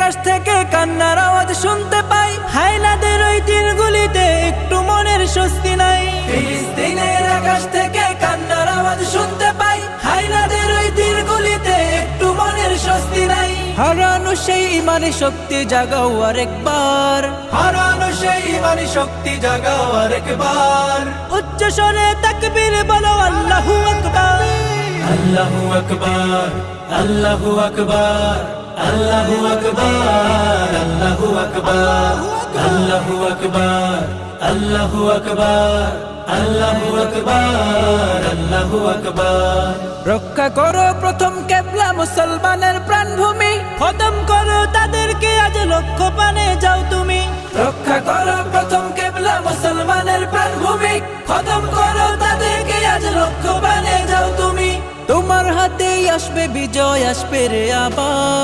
আকাশ থেকে কান্নার আওয়াজ শুনতে পাই, হায়নাদের ওই তীরগুলিতে একটু মনের স্বস্তি নাই। ফিলিস্তিনের আকাশ থেকে কান্নার আওয়াজ শুনতে পাই, হায়নাদের ওই তীরগুলিতে একটু মনের স্বস্তি নাই। হারানো সেই ইমানি শক্তি জাগাও আরেকবার, হারানো সেই ইমানি শক্তি জাগাও আরেকবার। উচ্চ স্বরে তাকবীর বলো আল্লাহু আকবার, আল্লাহু আকবার, আল্লাহু আকবার, আল্লাহু আকবার, আল্লাহু আকবার, আল্লাহু আকবার, আল্লাহু আকবার, আল্লাহু আকবার, আল্লাহু আকবার। রক্ষা করো প্রথম কেবলা মুসলমানের প্রাণভূমি, খতম করো তাদেরকে আজ লক্ষ্য পানে যাও তুমি। রক্ষা করো প্রথম কেবলা মুসলমানের প্রাণভূমি, খতম করো তাদেরকে আজ লক্ষ্য পানে যাও তুমি। তোমার হাতেই আসবে বিজয়, আসবে রে আবার।